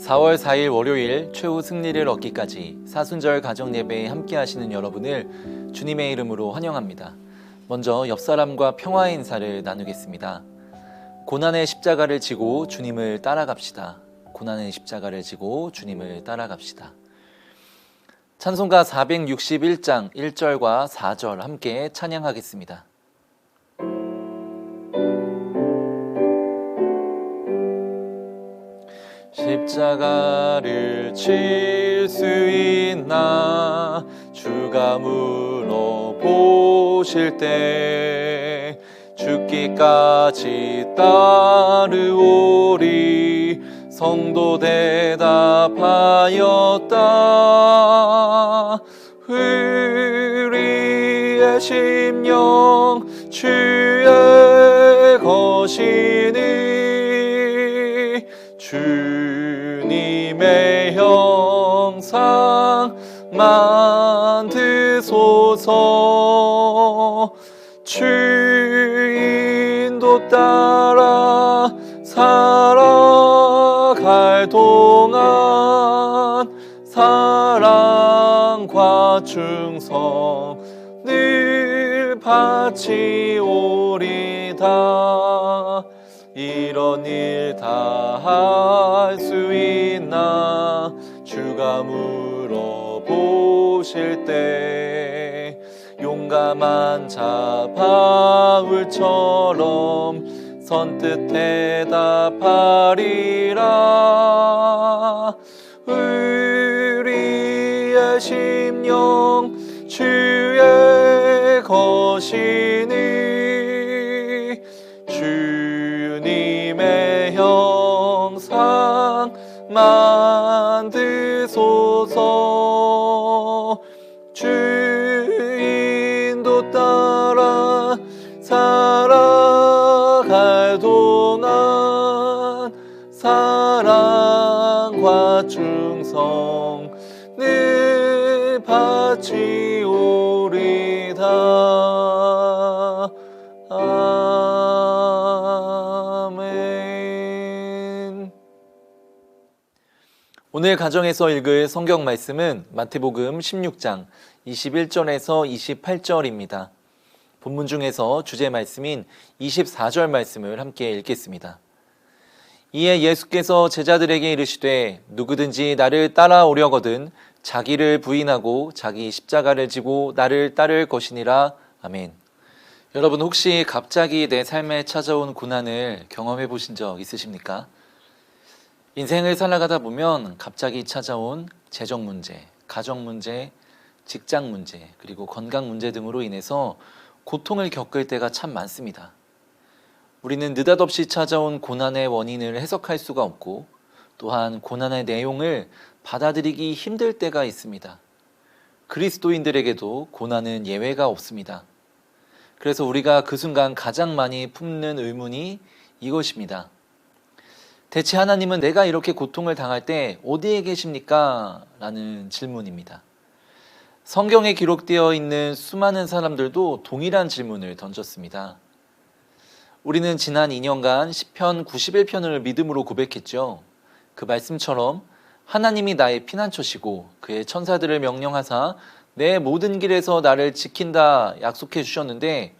4월 4일 월요일 최후 승리를 얻기까지 사순절 가정예배에 함께 하시는 여러분을 주님의 이름으로 환영합니다. 먼저 옆 사람과 평화의 인사를 나누겠습니다. 고난의 십자가를 지고 주님을 따라갑시다. 고난의 십자가를 지고 주님을 따라갑시다. 찬송가 461장 1절과 4절 함께 찬양하겠습니다. 십자가를 칠 수 있나 주가 물어보실 때 죽기까지 따르오리 성도 대답하였다. 우리의 심령 주의 것이니 주님의 형상 만드소서. 주인도 따라 살아갈 동안 사랑과 충성 늘 바치오리다. 이런 일 다 할 수 있나 주가 물어보실 때 용감한 자 바울처럼 선뜻 대답하리라. 우리의 심령 주의 것이니 주님의 형상 만드소서. 주인도 따라 살아갈 동안 사랑과 충성 늘 바치오리다. 아멘. 오늘 가정에서 읽을 성경 말씀은 마태복음 16장 21절에서 28절입니다. 본문 중에서 주제 말씀인 24절 말씀을 함께 읽겠습니다. 이에 예수께서 제자들에게 이르시되 누구든지 나를 따라오려거든 자기를 부인하고 자기 십자가를 지고 나를 따를 것이니라. 아멘. 여러분 혹시 갑자기 내 삶에 찾아온 고난을 경험해 보신 적 있으십니까? 인생을 살아가다 보면 갑자기 찾아온 재정 문제, 가정 문제, 직장 문제, 그리고 건강 문제 등으로 인해서 고통을 겪을 때가 참 많습니다. 우리는 느닷없이 찾아온 고난의 원인을 해석할 수가 없고 또한 고난의 내용을 받아들이기 힘들 때가 있습니다. 그리스도인들에게도 고난은 예외가 없습니다. 그래서 우리가 그 순간 가장 많이 품는 의문이 이것입니다. 대체 하나님은 내가 이렇게 고통을 당할 때 어디에 계십니까? 라는 질문입니다. 성경에 기록되어 있는 수많은 사람들도 동일한 질문을 던졌습니다. 우리는 지난 2년간 시편 91편을 믿음으로 고백했죠. 그 말씀처럼 하나님이 나의 피난처시고 그의 천사들을 명령하사 내 모든 길에서 나를 지킨다 약속해 주셨는데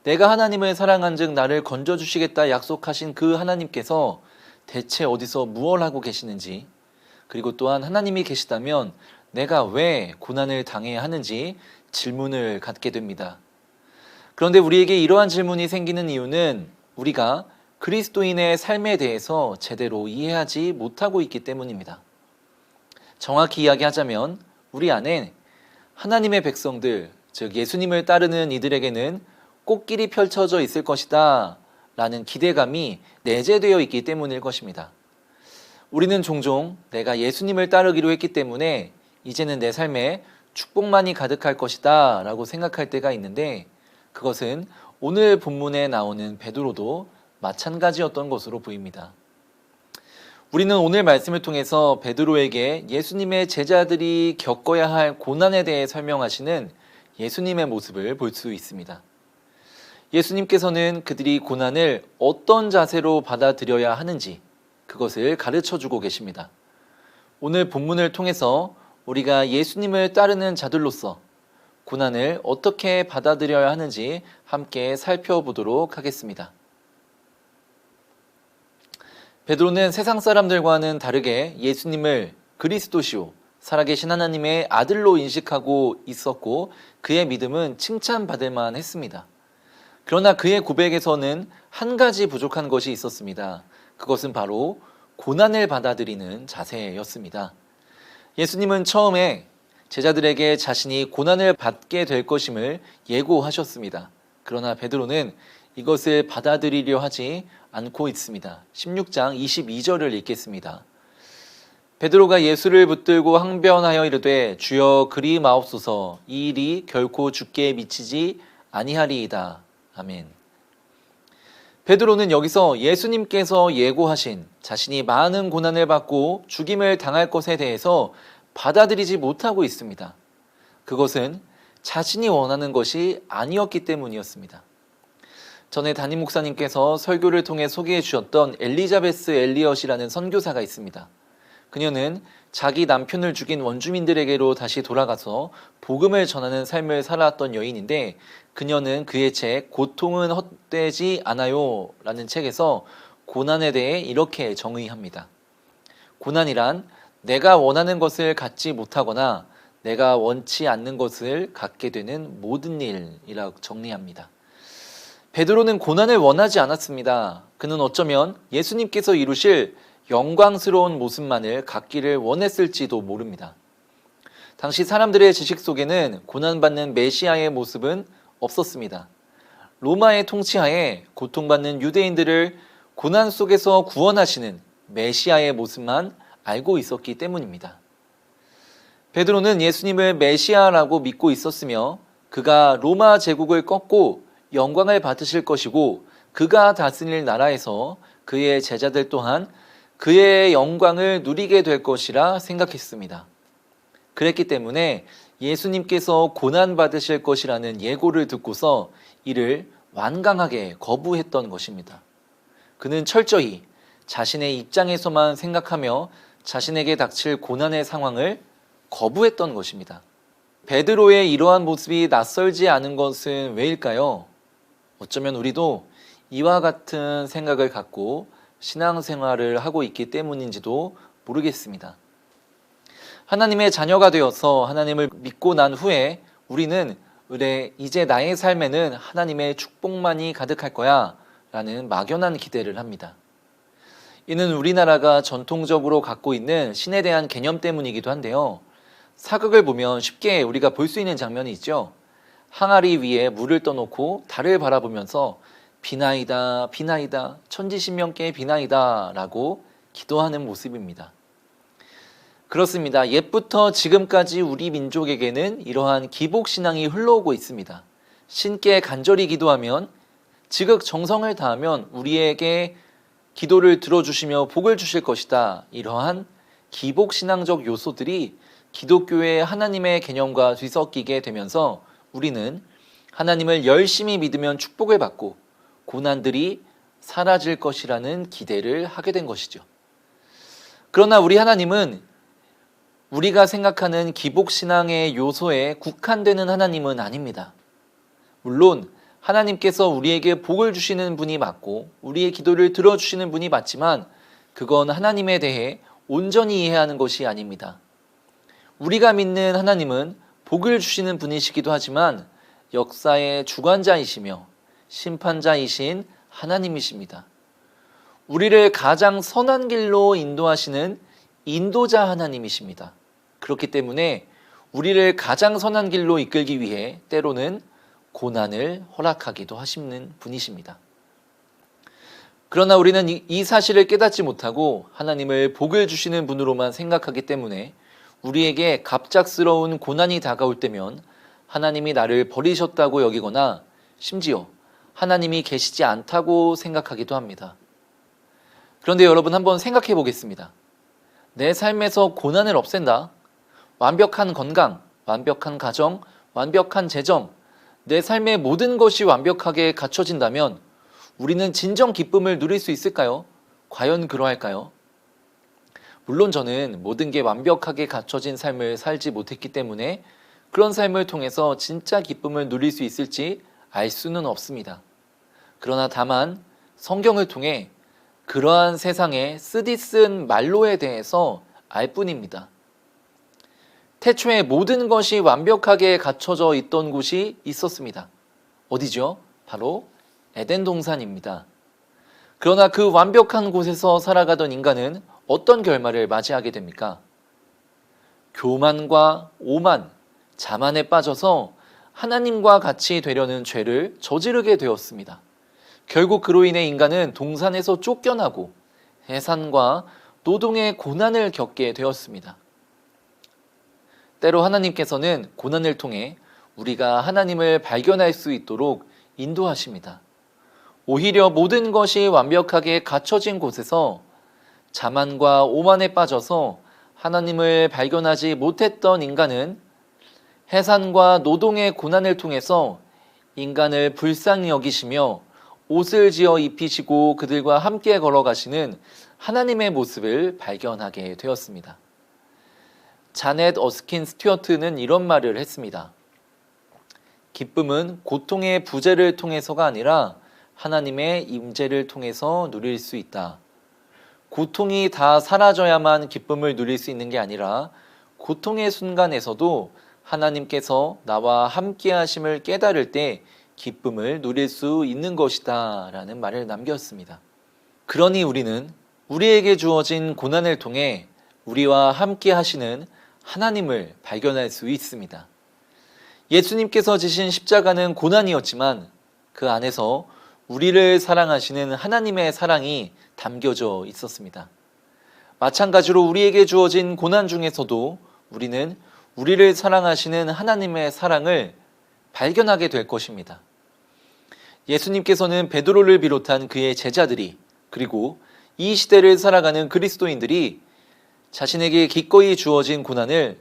내가 하나님을 사랑한즉 나를 건져주시겠다 약속하신 그 하나님께서 대체 어디서 무엇을 하고 계시는지, 그리고 또한 하나님이 계시다면 내가 왜 고난을 당해야 하는지 질문을 갖게 됩니다. 그런데 우리에게 이러한 질문이 생기는 이유는 우리가 그리스도인의 삶에 대해서 제대로 이해하지 못하고 있기 때문입니다. 정확히 이야기하자면 우리 안에 하나님의 백성들, 즉 예수님을 따르는 이들에게는 꽃길이 펼쳐져 있을 것이다 라는 기대감이 내재되어 있기 때문일 것입니다. 우리는 종종 내가 예수님을 따르기로 했기 때문에 이제는 내 삶에 축복만이 가득할 것이다 라고 생각할 때가 있는데 그것은 오늘 본문에 나오는 베드로도 마찬가지였던 것으로 보입니다. 우리는 오늘 말씀을 통해서 베드로에게 예수님의 제자들이 겪어야 할 고난에 대해 설명하시는 예수님의 모습을 볼 수 있습니다. 예수님께서는 그들이 고난을 어떤 자세로 받아들여야 하는지 그것을 가르쳐 주고 계십니다. 오늘 본문을 통해서 우리가 예수님을 따르는 자들로서 고난을 어떻게 받아들여야 하는지 함께 살펴보도록 하겠습니다. 베드로는 세상 사람들과는 다르게 예수님을 그리스도시요 살아계신 하나님의 아들로 인식하고 있었고 그의 믿음은 칭찬받을 만했습니다. 그러나 그의 고백에서는 한 가지 부족한 것이 있었습니다. 그것은 바로 고난을 받아들이는 자세였습니다. 예수님은 처음에 제자들에게 자신이 고난을 받게 될 것임을 예고하셨습니다. 그러나 베드로는 이것을 받아들이려 하지 않고 있습니다. 16장 22절을 읽겠습니다. 베드로가 예수를 붙들고 항변하여 이르되 주여 그리 마옵소서 이 일이 결코 주께 미치지 아니하리이다. 아멘. 베드로는 여기서 예수님께서 예고하신 자신이 많은 고난을 받고 죽임을 당할 것에 대해서 받아들이지 못하고 있습니다. 그것은 자신이 원하는 것이 아니었기 때문이었습니다. 전에 담임 목사님께서 설교를 통해 소개해 주셨던 엘리자베스 엘리엇이라는 선교사가 있습니다. 그녀는 자기 남편을 죽인 원주민들에게로 다시 돌아가서 복음을 전하는 삶을 살아왔던 여인인데 그녀는 그의 책 고통은 헛되지 않아요 라는 책에서 고난에 대해 이렇게 정의합니다. 고난이란 내가 원하는 것을 갖지 못하거나 내가 원치 않는 것을 갖게 되는 모든 일이라고 정리합니다. 베드로는 고난을 원하지 않았습니다. 그는 어쩌면 예수님께서 이루실 영광스러운 모습만을 갖기를 원했을지도 모릅니다. 당시 사람들의 지식 속에는 고난받는 메시아의 모습은 없었습니다. 로마의 통치하에 고통받는 유대인들을 고난 속에서 구원하시는 메시아의 모습만 알고 있었기 때문입니다. 베드로는 예수님을 메시아라고 믿고 있었으며 그가 로마 제국을 꺾고 영광을 받으실 것이고 그가 다스릴 나라에서 그의 제자들 또한 그의 영광을 누리게 될 것이라 생각했습니다. 그랬기 때문에 예수님께서 고난받으실 것이라는 예고를 듣고서 이를 완강하게 거부했던 것입니다. 그는 철저히 자신의 입장에서만 생각하며 자신에게 닥칠 고난의 상황을 거부했던 것입니다. 베드로의 이러한 모습이 낯설지 않은 것은 왜일까요? 어쩌면 우리도 이와 같은 생각을 갖고 신앙생활을 하고 있기 때문인지도 모르겠습니다. 하나님의 자녀가 되어서 하나님을 믿고 난 후에 우리는 그래 이제 나의 삶에는 하나님의 축복만이 가득할 거야 라는 막연한 기대를 합니다. 이는 우리나라가 전통적으로 갖고 있는 신에 대한 개념 때문이기도 한데요. 사극을 보면 쉽게 우리가 볼 수 있는 장면이 있죠. 항아리 위에 물을 떠놓고 달을 바라보면서 비나이다 비나이다 천지신명께 비나이다 라고 기도하는 모습입니다. 그렇습니다. 옛부터 지금까지 우리 민족에게는 이러한 기복신앙이 흘러오고 있습니다. 신께 간절히 기도하면 지극 정성을 다하면 우리에게 기도를 들어주시며 복을 주실 것이다. 이러한 기복신앙적 요소들이 기독교의 하나님의 개념과 뒤섞이게 되면서 우리는 하나님을 열심히 믿으면 축복을 받고 고난들이 사라질 것이라는 기대를 하게 된 것이죠. 그러나 우리 하나님은 우리가 생각하는 기복신앙의 요소에 국한되는 하나님은 아닙니다. 물론 하나님께서 우리에게 복을 주시는 분이 맞고 우리의 기도를 들어주시는 분이 맞지만 그건 하나님에 대해 온전히 이해하는 것이 아닙니다. 우리가 믿는 하나님은 복을 주시는 분이시기도 하지만 역사의 주관자이시며 심판자이신 하나님이십니다. 우리를 가장 선한 길로 인도하시는 인도자 하나님이십니다. 그렇기 때문에 우리를 가장 선한 길로 이끌기 위해 때로는 고난을 허락하기도 하시는 분이십니다. 그러나 우리는 이 사실을 깨닫지 못하고 하나님을 복을 주시는 분으로만 생각하기 때문에 우리에게 갑작스러운 고난이 다가올 때면 하나님이 나를 버리셨다고 여기거나 심지어 하나님이 계시지 않다고 생각하기도 합니다. 그런데 여러분 한번 생각해 보겠습니다. 내 삶에서 고난을 없앤다. 완벽한 건강, 완벽한 가정, 완벽한 재정, 내 삶의 모든 것이 완벽하게 갖춰진다면 우리는 진정 기쁨을 누릴 수 있을까요? 과연 그러할까요? 물론 저는 모든 게 완벽하게 갖춰진 삶을 살지 못했기 때문에 그런 삶을 통해서 진짜 기쁨을 누릴 수 있을지 알 수는 없습니다. 그러나 다만 성경을 통해 그러한 세상의 쓰디쓴 말로에 대해서 알 뿐입니다. 태초에 모든 것이 완벽하게 갖춰져 있던 곳이 있었습니다. 어디죠? 바로 에덴 동산입니다. 그러나 그 완벽한 곳에서 살아가던 인간은 어떤 결말을 맞이하게 됩니까? 교만과 오만, 자만에 빠져서 하나님과 같이 되려는 죄를 저지르게 되었습니다. 결국 그로 인해 인간은 동산에서 쫓겨나고 해산과 노동의 고난을 겪게 되었습니다. 때로 하나님께서는 고난을 통해 우리가 하나님을 발견할 수 있도록 인도하십니다. 오히려 모든 것이 완벽하게 갖춰진 곳에서 자만과 오만에 빠져서 하나님을 발견하지 못했던 인간은 해산과 노동의 고난을 통해서 인간을 불쌍히 여기시며 옷을 지어 입히시고 그들과 함께 걸어가시는 하나님의 모습을 발견하게 되었습니다. 자넷 어스킨 스튜어트는 이런 말을 했습니다. 기쁨은 고통의 부재를 통해서가 아니라 하나님의 임재를 통해서 누릴 수 있다. 고통이 다 사라져야만 기쁨을 누릴 수 있는 게 아니라 고통의 순간에서도 하나님께서 나와 함께 하심을 깨달을 때 기쁨을 누릴 수 있는 것이다 라는 말을 남겼습니다. 그러니 우리는 우리에게 주어진 고난을 통해 우리와 함께 하시는 하나님을 발견할 수 있습니다. 예수님께서 지신 십자가는 고난이었지만 그 안에서 우리를 사랑하시는 하나님의 사랑이 담겨져 있었습니다. 마찬가지로 우리에게 주어진 고난 중에서도 우리는 우리를 사랑하시는 하나님의 사랑을 발견하게 될 것입니다. 예수님께서는 베드로를 비롯한 그의 제자들이 그리고 이 시대를 살아가는 그리스도인들이 자신에게 기꺼이 주어진 고난을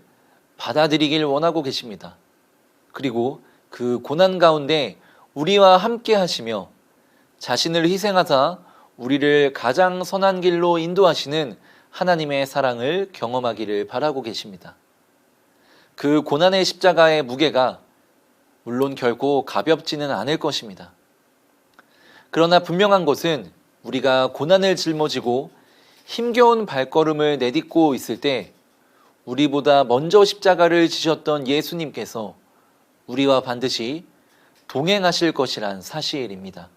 받아들이길 원하고 계십니다. 그리고 그 고난 가운데 우리와 함께 하시며 자신을 희생하사 우리를 가장 선한 길로 인도하시는 하나님의 사랑을 경험하기를 바라고 계십니다. 그 고난의 십자가의 무게가 물론 결코 가볍지는 않을 것입니다. 그러나 분명한 것은 우리가 고난을 짊어지고 힘겨운 발걸음을 내딛고 있을 때 우리보다 먼저 십자가를 지셨던 예수님께서 우리와 반드시 동행하실 것이란 사실입니다.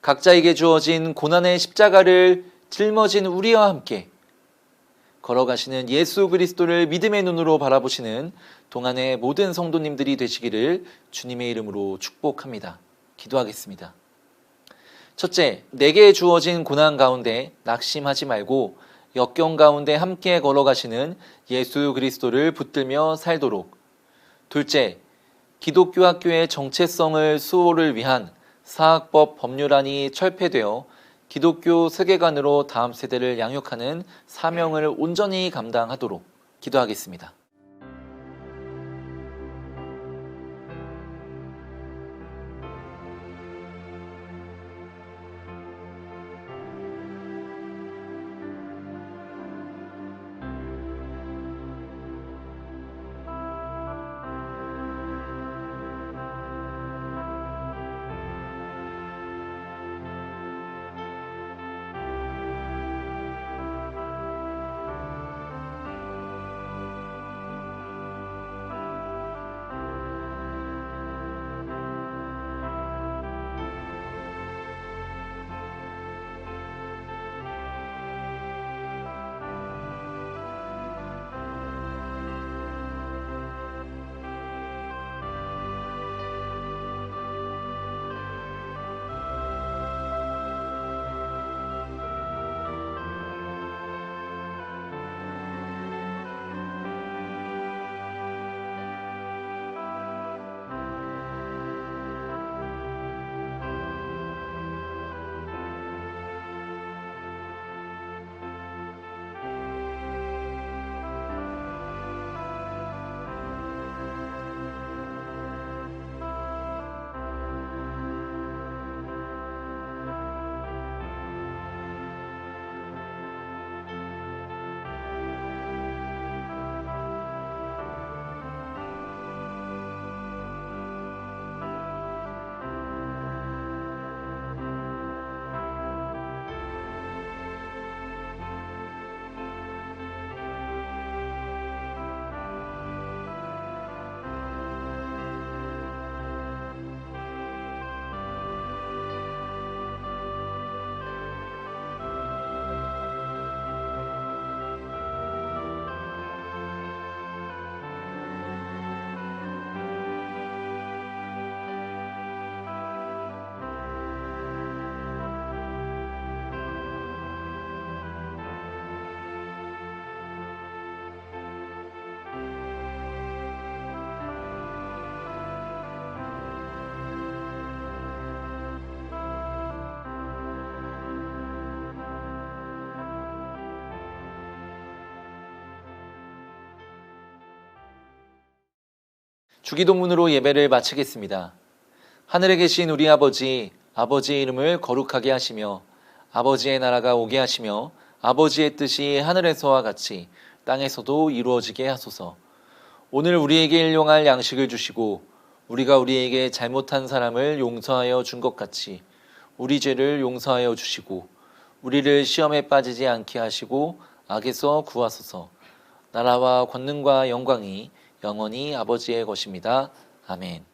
각자에게 주어진 고난의 십자가를 짊어진 우리와 함께 걸어가시는 예수 그리스도를 믿음의 눈으로 바라보시는 동안의 모든 성도님들이 되시기를 주님의 이름으로 축복합니다. 기도하겠습니다. 첫째, 내게 주어진 고난 가운데 낙심하지 말고 역경 가운데 함께 걸어가시는 예수 그리스도를 붙들며 살도록. 둘째, 기독교 학교의 정체성을 수호를 위한 사학법 법률안이 철폐되어 기독교 세계관으로 다음 세대를 양육하는 사명을 온전히 감당하도록 기도하겠습니다. 주기도문으로 예배를 마치겠습니다. 하늘에 계신 우리 아버지, 아버지의 이름을 거룩하게 하시며 아버지의 나라가 오게 하시며 아버지의 뜻이 하늘에서와 같이 땅에서도 이루어지게 하소서. 오늘 우리에게 일용할 양식을 주시고 우리가 우리에게 잘못한 사람을 용서하여 준 것 같이 우리 죄를 용서하여 주시고 우리를 시험에 빠지지 않게 하시고 악에서 구하소서. 나라와 권능과 영광이 영원히 아버지의 것입니다. 아멘.